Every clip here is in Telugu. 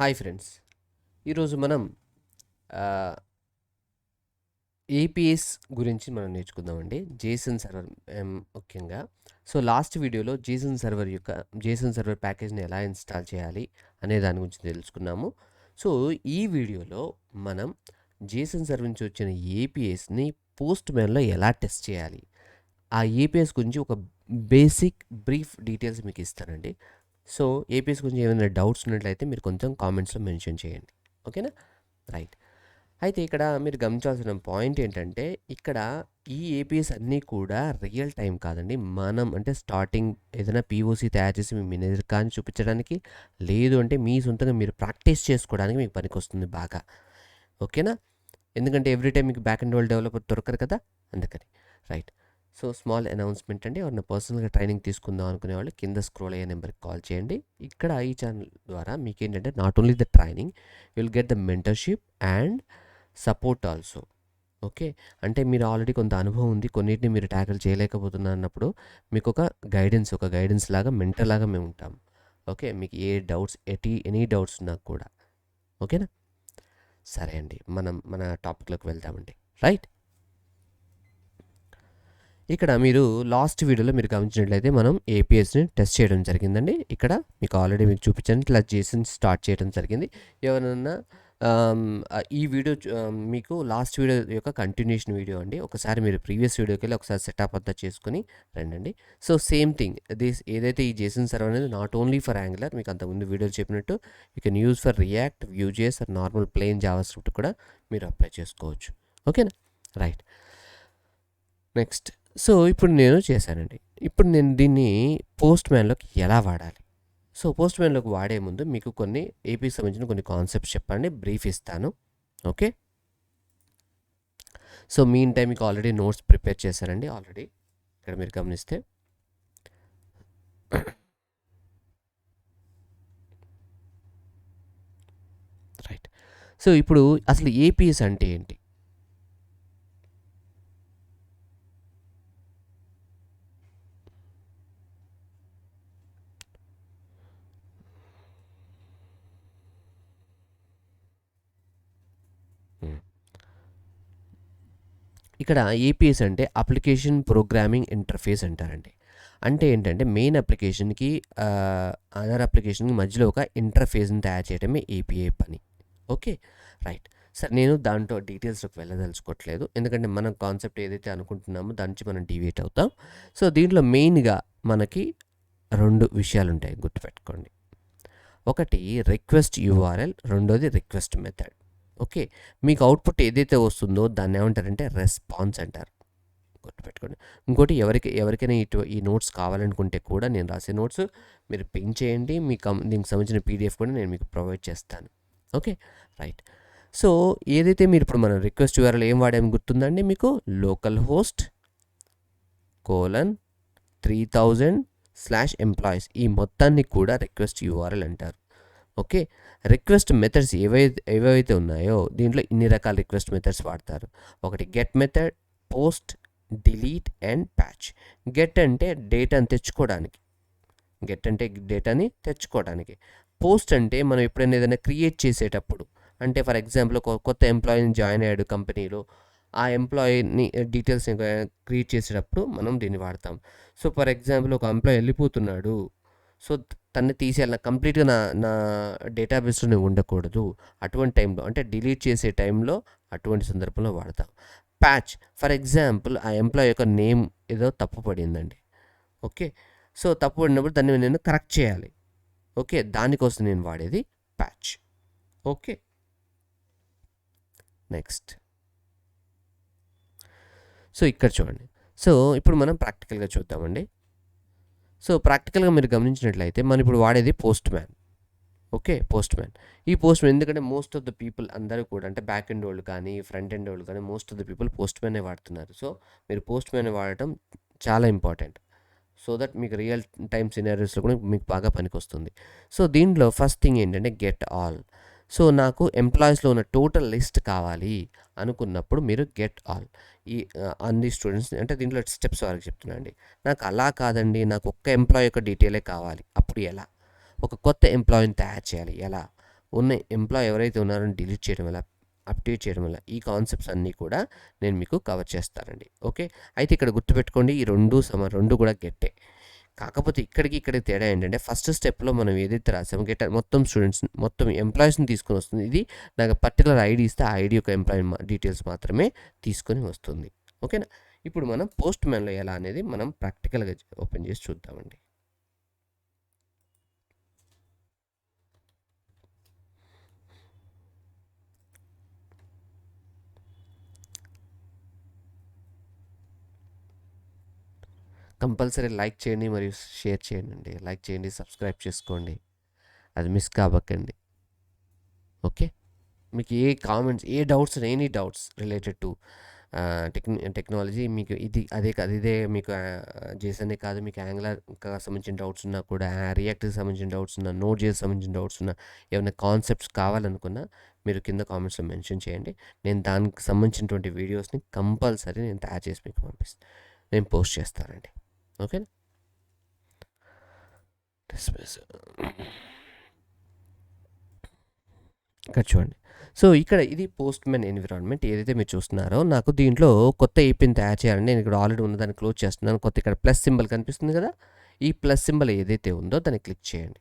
హాయ్ ఫ్రెండ్స్, ఈరోజు మనం ఏపీఎస్ గురించి మనం నేర్చుకుందామండి. జేసన్ సర్వర్ ముఖ్యంగా. సో లాస్ట్ వీడియోలో జేసన్ సర్వర్ ప్యాకేజ్ని ఎలా ఇన్స్టాల్ చేయాలి అనే దాని గురించి తెలుసుకున్నాము. సో ఈ వీడియోలో మనం జేసన్ సర్వర్ నుంచి వచ్చిన ఏపీఎస్ని పోస్ట్ మ్యాన్లో ఎలా టెస్ట్ చేయాలి, ఆ ఏపీఎస్ గురించి ఒక బేసిక్ బ్రీఫ్ డీటెయిల్స్ మీకు ఇస్తానండి. సో ఏపీఎస్ గురించి ఏమైనా డౌట్స్ ఉన్నట్లయితే మీరు కొంచెం కామెంట్స్లో మెన్షన్ చేయండి. ఓకేనా? రైట్. అయితే ఇక్కడ మీరు గమనించాల్సిన పాయింట్ ఏంటంటే, ఇక్కడ ఈ ఏపీఎస్ అన్నీ కూడా రియల్ టైం కాదండి. మనం అంటే స్టార్టింగ్ ఏదైనా పీఓసీ తయారు చేసి మీ మేనేజర్ కానీ చూపించడానికి, లేదు అంటే మీ సొంతంగా మీరు ప్రాక్టీస్ చేసుకోవడానికి మీకు పనికొస్తుంది బాగా. ఓకేనా? ఎందుకంటే ఎవ్రీ టైం మీకు బ్యాక్ అండ్ వరల్డ్ డెవలపర్ దొరకరు కదా, అందుకని. రైట్. సో స్మాల్ అనౌన్స్మెంట్ అండి, ఎవరైనా పర్సనల్గా ట్రైనింగ్ తీసుకుందాం అనుకునే వాళ్ళు కింద స్క్రోల్ అయ్యే నెంబర్కి కాల్ చేయండి. ఇక్కడ ఈ ఛానల్ ద్వారా మీకు ఏంటంటే not only the training, you will get the mentorship and support also. Okay, అంటే మీరు ఆల్రెడీ కొంత అనుభవం ఉంది, కొన్నిటిని మీరు ట్యాకిల్ చేయలేకపోతున్నారు అన్నప్పుడు మీకు ఒక గైడెన్స్ లాగా, మెంటర్ లాగా మేము ఉంటాం. ఓకే, మీకు ఏ డౌట్స్ ఎనీ డౌట్స్ ఉన్నా కూడా. ఓకేనా? సరే అండి, మనం మన టాపిక్లోకి వెళ్దామండి. రైట్. ఇక్కడ మీరు లాస్ట్ వీడియోలో మీరు గమనించినట్లయితే మనం ఏపీఎస్ని టెస్ట్ చేయడం జరిగిందండి. ఇక్కడ మీకు ఆల్రెడీ మీకు చూపించాను, ఇట్లా జేసన్ స్టార్ట్ చేయడం జరిగింది. ఎవరైనా ఈ వీడియో మీకు లాస్ట్ వీడియో యొక్క కంటిన్యూషన్ వీడియో అండి. ఒకసారి మీరు ప్రీవియస్ వీడియోకి వెళ్ళి ఒకసారి సెటప్ అంతా చేసుకొని రండి. సో సేమ్ థింగ్, ఏదైతే ఈ జేసన్ సర్వర్ అనేది నాట్ ఓన్లీ ఫర్ యాంగులర్, మీకు అంతకుముందు వీడియోలో చెప్పినట్టు you can use for React, VueJS or normal plain JavaScript కూడా మీరు అప్లై చేసుకోవచ్చు. ఓకేనా? రైట్. నెక్స్ట్, సో ఇప్పుడు నేను చేశానండి. ఇప్పుడు నేను దీన్ని పోస్ట్ మ్యాన్లోకి ఎలా వాడాలి? సో పోస్ట్ మ్యాన్లోకి వాడే ముందు మీకు కొన్ని ఏపీకి సంబంధించిన కొన్ని కాన్సెప్ట్స్ చెప్పండి, బ్రీఫ్ ఇస్తాను. ఓకే, సో మీన్ టైం మీకు ఆల్రెడీ నోట్స్ ప్రిపేర్ చేశానండి. ఆల్రెడీ ఇక్కడ మీరు గమనిస్తే రైట్. సో ఇప్పుడు అసలు ఏపీఎస్ అంటే ఏంటి? ఇక్కడ ఏపీఎస్ అంటే అప్లికేషన్ ప్రోగ్రామింగ్ ఇంటర్ఫేస్ అంటారండి. అంటే ఏంటంటే మెయిన్ అప్లికేషన్కి అదర్ అప్లికేషన్కి మధ్యలో ఒక ఇంటర్ఫేస్ని తయారు చేయడమే ఏపీఐ పని. Okay, right. సరే, నేను దాంట్లో డీటెయిల్స్లోకి వెళ్ళదలుచుకోవట్లేదు, ఎందుకంటే మనం కాన్సెప్ట్ ఏదైతే అనుకుంటున్నామో దాని నుంచి మనం డీవియేట్ అవుతాం. సో దీంట్లో మెయిన్గా మనకి 2 విషయాలు ఉంటాయి, గుర్తుపెట్టుకోండి. ఒకటి రిక్వెస్ట్ యూఆర్ఎల్, రెండోది రిక్వెస్ట్ మెథడ్. ఓకే, మీకు అవుట్పుట్ ఏదైతే వస్తుందో దాన్ని ఏమంటారంటే రెస్పాన్స్ అంటారు, గుర్తుపెట్టుకోండి. ఇంకోటి, ఎవరికైనా ఈ నోట్స్ కావాలనుకుంటే కూడా నేను రాసే నోట్స్ మీరు పింగ్ చేయండి, మీకు దీనికి సంబంధించిన పీడిఎఫ్ కూడా నేను మీకు ప్రొవైడ్ చేస్తాను. Okay, right. సో ఏదైతే మీరు ఇప్పుడు మనం రిక్వెస్ట్ యూఆర్ఎల్ ఏం వాడాము గుర్తుందండి మీకు? లోకల్ హోస్ట్ :3000/employees, ఈ మొత్తాన్ని కూడా రిక్వెస్ట్ యూఆర్ఎల్ అంటారు. ఓకే, రిక్వెస్ట్ మెథడ్స్ ఏవైతే ఉన్నాయో దీంట్లో ఇన్ని రకాల రిక్వెస్ట్ మెథడ్స్ వాడతారు. ఒకటి get method, post, delete and patch. Get అంటే డేటాని తెచ్చుకోవడానికి. పోస్ట్ అంటే మనం ఎప్పుడైనా ఏదైనా క్రియేట్ చేసేటప్పుడు, అంటే ఫర్ ఎగ్జాంపుల్ ఒక కొత్త ఎంప్లాయీని జాయిన్ అయ్యాడు కంపెనీలో, ఆ ఎంప్లాయీని డీటెయిల్స్ క్రియేట్ చేసేటప్పుడు మనం దీన్ని వాడతాం. సో ఫర్ ఎగ్జాంపుల్ ఒక ఎంప్లాయీ వెళ్ళిపోతున్నాడు, సో తన్ని తీసేయాలి, కంప్లీట్గా నా డేటాబేస్లోనే ఉండకూడదు, అటువంటి టైంలో, అంటే డిలీట్ చేసే టైంలో, అటువంటి సందర్భంలో వాడతాం. ప్యాచ్, ఫర్ ఎగ్జాంపుల్ ఆ ఎంప్లాయీ యొక్క నేమ్ ఏదో తప్పు పడిందండి. ఓకే, సో తప్పు పడినప్పుడు దాన్ని నేను కరెక్ట్ చేయాలి. ఓకే, దానికోసం నేను వాడేది ప్యాచ్. Okay, next. సో ఇక్కడ చూడండి. సో ఇప్పుడు మనం ప్రాక్టికల్గా చూద్దామండి. సో ప్రాక్టికల్గా మీరు గమనించినట్లయితే మనం ఇప్పుడు వాడేది post man. Okay, post man. ఈ పోస్ట్ మ్యాన్ ఎందుకంటే మోస్ట్ ఆఫ్ ద పీపుల్ అందరూ కూడా, అంటే బ్యాక్ ఎండ్ వాళ్ళు కానీ ఫ్రంట్ ఎండ్ వాళ్ళు కానీ మోస్ట్ ఆఫ్ ద పీపుల్ పోస్ట్ మ్యానే వాడుతున్నారు. సో మీరు పోస్ట్ మ్యాన్ వాడటం చాలా ఇంపార్టెంట్, సో దట్ మీకు రియల్ టైమ్ సినారియోస్లో కూడా మీకు బాగా పనికొస్తుంది. సో దీంట్లో ఫస్ట్ థింగ్ ఏంటంటే గెట్ ఆల్. సో నాకు ఎంప్లాయీస్లో ఉన్న టోటల్ లిస్ట్ కావాలి అనుకున్నప్పుడు మీరు గెట్ ఆల్ ఈ అన్ని స్టూడెంట్స్, అంటే దీంట్లో స్టెప్స్ వరకు చెప్తున్నా అండి. నాకు అలా కాదండి, నాకు ఒక్క ఎంప్లాయీ యొక్క డీటెయిలే కావాలి, అప్పుడు ఎలా? ఒక కొత్త ఎంప్లాయీని తయారు చేయాలి ఎలా? ఉన్న ఎంప్లాయ్ ఎవరైతే ఉన్నారో డిలీట్ చేయడం వల్ల, అప్డేట్ చేయడం వల్ల ఈ కాన్సెప్ట్స్ అన్నీ కూడా నేను మీకు కవర్ చేస్తానండి. ఓకే. అయితే ఇక్కడ గుర్తుపెట్టుకోండి, ఈ 2 కూడా గెట్టే. కాకపోతే ఇక్కడికి తేడా ఏంటంటే ఫస్ట్ స్టెప్‌లో మనం ఏదైతే రాసామో గెట్ మొత్తం స్టూడెంట్స్‌ని, మొత్తం ఎంప్లాయీస్‌ని తీసుకొని వస్తుంది. ఇది నాకు పర్టిక్యులర్ ఐడీ ఇస్తే ఆ ఐడీ యొక్క ఎంప్లాయీ డీటెయిల్స్ మాత్రమే తీసుకొని వస్తుంది. ఓకేనా. ఇప్పుడు మనం పోస్ట్ మ్యాన్‌లో ఎలా అనేది మనం ప్రాక్టికల్‌గా ఓపెన్ చేసి చూద్దామండి. కంపల్సరీ లైక్ చేయండి మరియు షేర్ చేయండి. లైక్ చేయండి, సబ్స్క్రైబ్ చేసుకోండి. అది మిస్ కాబకండి. ఓకే. మీకు ఏ కామెంట్స్, ఏ doubts, any doubts related to technology మీకు ఇదే మీకు జేసనే కాదు, మీకు యాంగులర్‌కి సంబంధించిన డౌట్స్ ఉన్నా కూడా, రియాక్ట్‌కి సంబంధించిన డౌట్స్ ఉన్నా, నోడ్ జేఎస్ సంబంధించిన డౌట్స్ ఉన్నా, ఏమైనా కాన్సెప్ట్స్ కావాలనుకున్నా మీరు కింద కామెంట్స్‌లో మెన్షన్ చేయండి. నేను దానికి సంబంధించినటువంటి వీడియోస్‌ని కంపల్సరీ నేను తయారు చేసి మీకు నేను పోస్ట్ చేస్తానండి. ఓకేనా. ఇక్కడ చూడండి. సో, ఇక్కడ ఇది పోస్ట్ మ్యాన్ ఎన్విరాన్మెంట్ ఏదైతే మీరు చూస్తున్నారో, నాకు దీంట్లో కొత్త ఏపీని తయారు చేయాలని నేను ఇక్కడ ఆల్రెడీ ఉన్నదాన్ని క్లోజ్ చేస్తున్నాను. కొత్త ఇక్కడ ప్లస్ సింబల్ కనిపిస్తుంది కదా! ఈ ప్లస్ సింబల్ ఏదైతే ఉందో దాన్ని క్లిక్ చేయండి.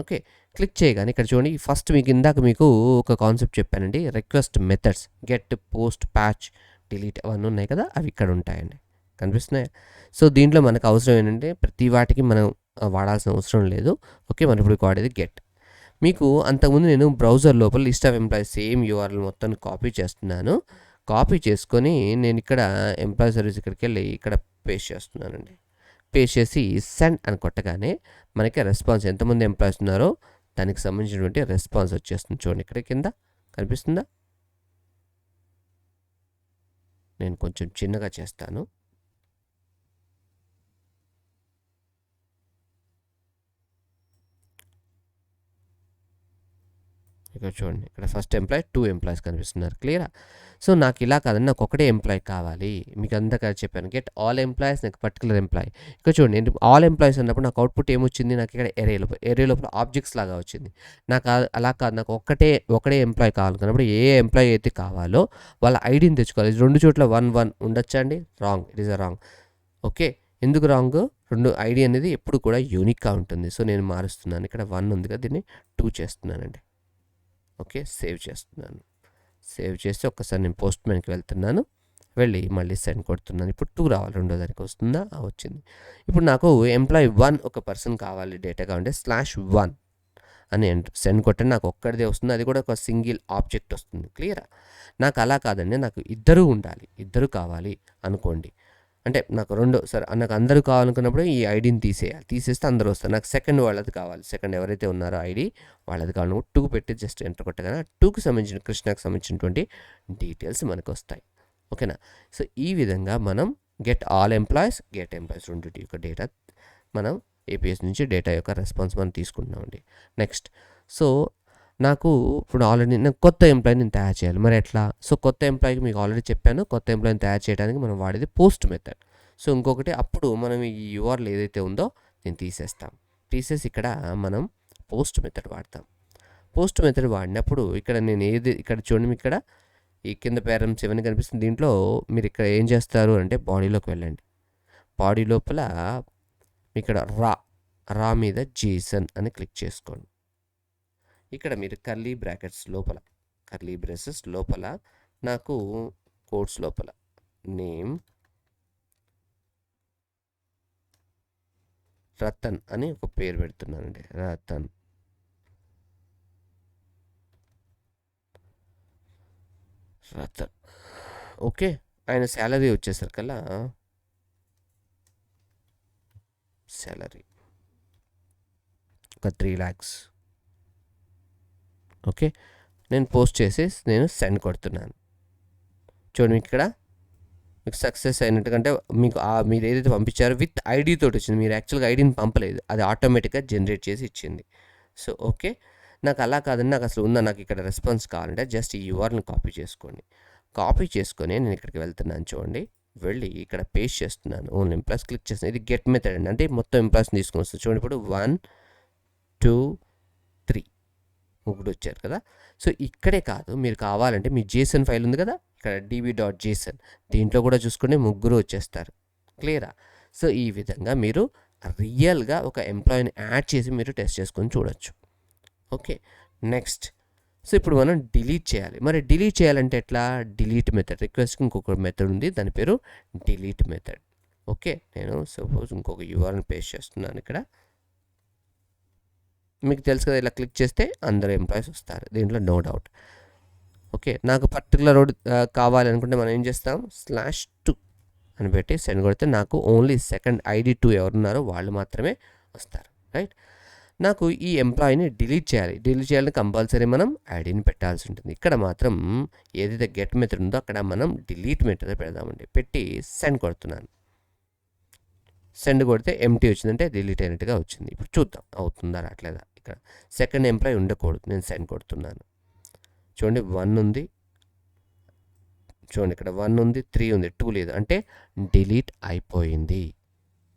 ఓకే. క్లిక్ చేయగానే ఇక్కడ చూడండి, ఫస్ట్ ఇందాక మీకు ఒక కాన్సెప్ట్ చెప్పానండి. Request methods, get, post, patch, delete అవన్నీ ఉన్నాయి కదా! అవి ఇక్కడ ఉంటాయండి. కనిపిస్తున్నాయా? సో, దీంట్లో మనకు అవసరం ఏంటంటే ప్రతి వాటికి మనం వాడాల్సిన అవసరం లేదు. ఓకే. మనం ఇప్పుడు వాడేది గెట్. మీకు అంతకుముందు నేను బ్రౌజర్ లోపల list of employees same URL మొత్తాన్ని కాపీ చేస్తున్నాను. కాపీ చేసుకొని నేను ఇక్కడ ఎంప్లాయీ సర్వీస్ ఇక్కడికి వెళ్ళి ఇక్కడ పేస్ట్ చేస్తున్నానండి. పేస్ట్ చేసి సెండ్ అని కొట్టగానే మనకి రెస్పాన్స్ ఎంతమంది ఎంప్లాయీస్ ఉన్నారో దానికి సంబంధించినటువంటి రెస్పాన్స్ వచ్చేస్తుంది. చూడండి ఇక్కడ కింద కనిపిస్తుందా. నేను కొంచెం చిన్నగా చేస్తాను. ఇక్కడ చూడండి, ఇక్కడ ఫస్ట్ ఎంప్లాయీ 2 ఎంప్లాయీస్ కనిపిస్తున్నారు. క్లియరా. సో, నాకు ఇలా కాదండి, నాకు ఒకటే ఎంప్లాయీ కావాలి. మీకు అందాక చెప్పాను గెట్ ఆల్ ఎంప్లాయీస్, నాకు పర్టికులర్ ఎంప్లాయీ. ఇక్కడ చూడండి, నేను ఆల్ ఎంప్లాయీస్ అన్నప్పుడు నాకు అవుట్పుట్ ఏమొచ్చింది, నాకు ఇక్కడ ఎరే లోపల ఆబ్జెక్ట్స్ లాగా వచ్చింది. నాకు అలా కాదు, నాకు ఒకడే ఎంప్లాయీ కావాలనుకున్నప్పుడు ఏ ఎంప్లాయీ అయితే కావాలో వాళ్ళ ఐడీని తెచ్చుకోవాలి. 2 చోట్ల 1 1 ఉండొచ్చా అండి? Wrong. It is a wrong. Okay. ఎందుకు రాంగ్? 2 ఐడీ అనేది ఎప్పుడు కూడా యూనిక్గా ఉంటుంది. సో, నేను మారుస్తున్నాను. ఇక్కడ 1 ఉంది కదా, దీన్ని 2 చేస్తున్నానండి. ఓకే. సేవ్ చేస్తున్నాను. సేవ్ చేసి ఒక్కసారి నేను పోస్ట్ మ్యాన్కి వెళ్తున్నాను. వెళ్ళి మళ్ళీ సెండ్ కొడుతున్నాను. ఇప్పుడు 2 రావాలి. రెండో దానికి వస్తుందా? వచ్చింది. ఇప్పుడు నాకు ఎంప్లాయీ 1 ఒక పర్సన్ కావాలి, డేటా కావాలంటే /1 అని సెండ్ కొట్టండి. నాకు ఒక్కడిదే వస్తుంది. అది కూడా ఒక సింగిల్ ఆబ్జెక్ట్ వస్తుంది. క్లియరా. నాకు అలా కాదండి, నాకు ఇద్దరు ఉండాలి, ఇద్దరు కావాలి అనుకోండి. అంటే నాకు నాకు అందరూ కావాలనుకున్నప్పుడు ఈ ఐడీని తీసేయాలి. తీసేస్తే అందరూ వస్తారు. నాకు సెకండ్ వాళ్ళది కావాలి. సెకండ్ ఎవరైతే ఉన్నారో ఐడీ వాళ్ళది కావాలి. 2 పెట్టి జస్ట్ ఎంటర్ కొట్టగానే 2కి సంబంధించిన కృష్ణకు సంబంధించినటువంటి డీటెయిల్స్ మనకు వస్తాయి. ఓకేనా. సో, ఈ విధంగా మనం get all employees, get employees రెండింటి యొక్క డేటా మనం ఏపీఎస్ నుంచి డేటా యొక్క రెస్పాన్స్ మనం తీసుకుంటున్నామండి. నెక్స్ట్, సో, నాకు ఇప్పుడు ఆల్రెడీ నేను కొత్త ఎంప్లాయీని నేను తయారు చేయాలి. మరి ఎట్లా? సో, కొత్త ఎంప్లాయీకి మీకు ఆల్రెడీ చెప్పాను. కొత్త ఎంప్లాయీని తయారు చేయడానికి మనం వాడేది పోస్ట్ మెథడ్. సో, ఇంకొకటి అప్పుడు మనం ఈ యూఆర్ఎల్ ఏదైతే ఉందో నేను తీసేస్తాం. తీసేసి ఇక్కడ మనం పోస్ట్ మెథడ్ వాడతాం. పోస్ట్ మెథడ్ వాడినప్పుడు ఇక్కడ ఇక్కడ చూడండి, ఇక్కడ ఈ కింద పేరెంట్స్ ఇవన్నీ కనిపిస్తుంది. దీంట్లో మీరు ఇక్కడ ఏం చేస్తారు అంటే బాడీలోకి వెళ్ళండి. బాడీ లోపల ఇక్కడ రా మీద JSON అని క్లిక్ చేసుకోండి. ఇక్కడ మీరు కర్లీ బ్రేసెస్ లోపల నాకు కోడ్స్ లోపల నేమ్ రతన్ అని ఒక పేరు పెడుతున్నానండి. రతన్. ఓకే. ఆయన శాలరీ వచ్చేసరికల్లా శాలరీ ఒక 3 lakhs. ఓకే. నేను పోస్ట్ చేసి నేను సెండ్ కొడుతున్నాను. చూడండి, ఇక్కడ మీకు సక్సెస్ అయినట్టుకంటే మీకు మీరు ఏదైతే పంపించారో విత్ ఐడి తోటి వచ్చింది. మీరు యాక్చువల్గా ఐడిని పంపలేదు, అది ఆటోమేటిక్గా జనరేట్ చేసి ఇచ్చింది. So, okay. నాకు అలా కాదండి, నాకు అసలు నాకు ఇక్కడ రెస్పాన్స్ కావాలంటే జస్ట్ ఈ యూఆర్ఎల్ని కాపీ చేసుకోండి. కాపీ చేసుకొని నేను ఇక్కడికి వెళ్తున్నాను. చూడండి, వెళ్ళి ఇక్కడ పేస్ట్ చేస్తున్నాను. ఓన్లీ ఎంప్లాయీస్ క్లిక్ చేస్తున్నాను. ఇది గెట్ మెథడ్ అండి, అంటే మొత్తం ఎంప్లాయీస్ని తీసుకొని వస్తుంది. చూడండి, ఇప్పుడు 1 2 3 ముగ్గురు వచ్చారు కదా. సో ఇక్కడే కాదు, మీరు కావాలంటే మీ JSON ఫైల్ ఉంది కదా ఇక్కడ db.json, దీంట్లో కూడా చూసుకుంటే ముగ్గురు వచ్చేస్తారు. క్లియరా? సో ఈ విధంగా మీరు రియల్గా ఒక ఎంప్లాయీని యాడ్ చేసి మీరు టెస్ట్ చేసుకొని చూడొచ్చు. Okay, next. సో ఇప్పుడు మనం డిలీట్ చేయాలి. మరి డిలీట్ చేయాలంటే ఎట్లా? డిలీట్ మెథడ్ రిక్వెస్ట్కి ఇంకొక మెథడ్ ఉంది, దాని పేరు డిలీట్ మెథడ్. ఓకే, నేను సపోజ్ ఇంకొక URL పేస్ట్ చేస్తున్నాను ఇక్కడ. మీకు తెలుసు కదా, ఇలా క్లిక్ చేస్తే అందరూ ఎంప్లాయీస్ వస్తారు, దీంట్లో నో డౌట్. ఓకే, నాకు పర్టికులర్ రోడ్ కావాలి అనుకుంటే మనం ఏం చేస్తాం, /2 అని పెట్టి సెండ్ కొడితే నాకు ఓన్లీ సెకండ్ ID2 ఎవరున్నారో వాళ్ళు మాత్రమే వస్తారు. రైట్, నాకు ఈ ఎంప్లాయీని డిలీట్ చేయాలి. డిలీట్ చేయాలని కంపల్సరీ మనం ఐడిని పెట్టాల్సి ఉంటుంది. ఇక్కడ మాత్రం ఏదైతే గెట్ మెథడ్ ఉందో అక్కడ మనం డిలీట్ మెథడ్ పెడదామండి. పెట్టి సెండ్ కొడుతున్నాను. సెండ్ కొడితే ఎంటీ వచ్చిందంటే డిలీట్ అయినట్టుగా వచ్చింది. ఇప్పుడు చూద్దాం అవుతుందా రావట్లేదా. ఇక్కడ సెకండ్ ఎంప్లాయీ ఉండకూడదు, నేను సెండ్ కొడుతున్నాను. చూడండి 1 ఉంది, చూడండి ఇక్కడ 1 ఉంది, 3 ఉంది, 2 లేదు, అంటే డిలీట్ అయిపోయింది.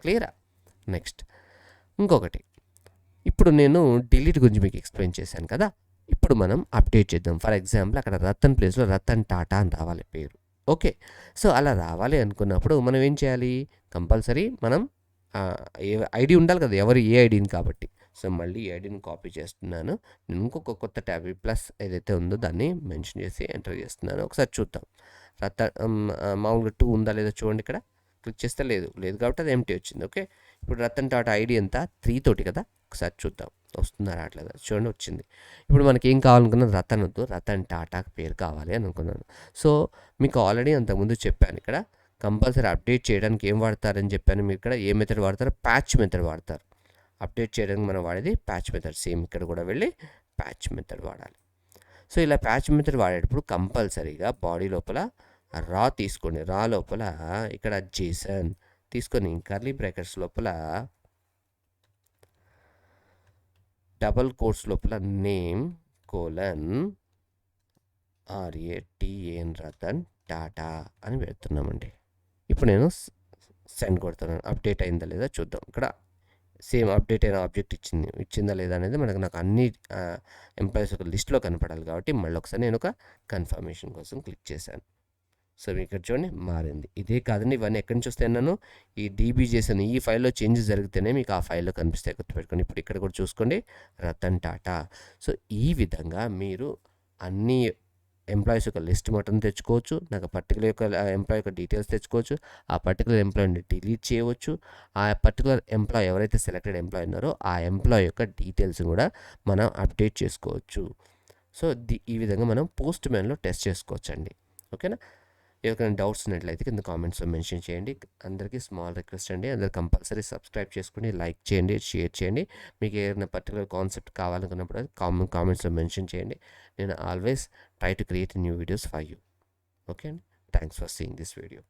క్లియరా? నెక్స్ట్ ఇంకొకటి, ఇప్పుడు నేను డిలీట్ గురించి మీకు ఎక్స్ప్లెయిన్ చేశాను కదా, ఇప్పుడు మనం అప్డేట్ చేద్దాం. ఫర్ ఎగ్జాంపుల్ అక్కడ రతన్ ప్లేస్లో రతన్ టాటా అని రావాలి పేరు. ఓకే, సో అలా రావాలి అనుకున్నప్పుడు మనం ఏం చేయాలి, కంపల్సరీ మనం ఐడి ఉండాలి కదా, ఎవరు ఏ ఐడిని కాబట్టి. సో మళ్ళీ ఈ ఐడిని కాపీ చేస్తున్నాను. నేను ఇంకొక కొత్త ట్యాబ్ ప్లస్ ఏదైతే ఉందో దాన్ని మెన్షన్ చేసి ఎంటర్ చేస్తున్నాను. ఒకసారి చూద్దాం. మామూలుగా 2 ఉందా లేదా చూడండి. ఇక్కడ క్లిక్ చేస్తే లేదు కాబట్టి అది ఎంటీ వచ్చింది. ఓకే, ఇప్పుడు రతన్ టాటా ఐడి ఎంత, 3 తోటి కదా. ఒకసారి చూద్దాం వస్తుందా రావట్లేదా. చూడండి వచ్చింది. ఇప్పుడు మనకి ఏం కావాలనుకున్నాను, రతన్ వద్దు, రతన్ టాటా పేరు కావాలి అని అనుకున్నాను. సో మీకు ఆల్రెడీ అంతకుముందు చెప్పాను, ఇక్కడ కంపల్సరీ అప్డేట్ చేయడానికి ఏం వాడతారని చెప్పాను. మీరు ఇక్కడ ఏ మెథడ్ వాడతారు, ప్యాచ్ మెథడ్ వాడతారు. అప్డేట్ చేయడానికి మనం వాడేది ప్యాచ్ మెథడ్. సేమ్ ఇక్కడ కూడా వెళ్ళి ప్యాచ్ మెథడ్ వాడాలి. సో ఇలా ప్యాచ్ మెథడ్ వాడేటప్పుడు కంపల్సరీగా బాడీ లోపల రా తీసుకోండి. రా లోపల ఇక్కడ JSON తీసుకొని కర్లీ బ్రాకెట్స్ లోపల డబల్ కోట్స్ లోపల నేమ్ RATAN రతన్ టాటా అని పెడుతున్నామండి. ఇప్పుడు నేను సెండ్ కొడుతున్నాను. అప్డేట్ అయిందా లేదా చూద్దాం. ఇక్కడ సేమ్ అప్డేట్ అయిన ఆబ్జెక్ట్ ఇచ్చిందా లేదా అనేది నాకు అన్ని ఎంప్లాయీస్ ఒక లిస్ట్లో కనపడాలి కాబట్టి మళ్ళీ ఒకసారి నేను ఒక కన్ఫర్మేషన్ కోసం క్లిక్ చేశాను. సో మీకు ఇక్కడ చూడండి మారింది. ఇదే కాదండి, ఇవన్నీ ఎక్కడి నుంచి వస్తాయి, నేను ఈ JSON ఈ ఫైల్లో చేంజెస్ జరిగితేనే మీకు ఆ ఫైల్లో కనిపిస్తాయి, గుర్తుపెట్టుకోండి. ఇప్పుడు ఇక్కడ కూడా చూసుకోండి రతన్ టాటా. సో ఈ విధంగా మీరు అన్ని ఎంప్లాయీస్ యొక్క లిస్ట్ మొత్తం తెచ్చుకోవచ్చు. నాకు పర్టికులర్ యొక్క ఎంప్లాయీ యొక్క డీటెయిల్స్ తెచ్చుకోవచ్చు. ఆ పర్టికులర్ ఎంప్లాయీని డిలీట్ చేయవచ్చు. ఆ పర్టికులర్ ఎంప్లాయీ ఎవరైతే సెలెక్టెడ్ ఎంప్లాయీ ఉన్నారో ఆ ఎంప్లాయీ యొక్క డీటెయిల్స్ కూడా మనం అప్డేట్ చేసుకోవచ్చు. సో ఈ విధంగా మనం పోస్ట్ మ్యాన్లో టెస్ట్ చేసుకోవచ్చు అండి. ఓకేనా? ఎవరికైనా డౌట్స్ ఉన్నట్లయితే కింద కామెంట్స్లో మెన్షన్ చేయండి. అందరికీ స్మాల్ రిక్వెస్ట్ అండి, అందరు కంపల్సరీ సబ్స్క్రైబ్ చేసుకుని లైక్ చేయండి, షేర్ చేయండి. మీకు ఏదైనా పర్టికులర్ కాన్సెప్ట్ కావాలనుకున్నప్పుడు కామెంట్స్లో మెన్షన్ చేయండి. నేను always try to create new videos for you. Okay అండి, thanks for seeing this video.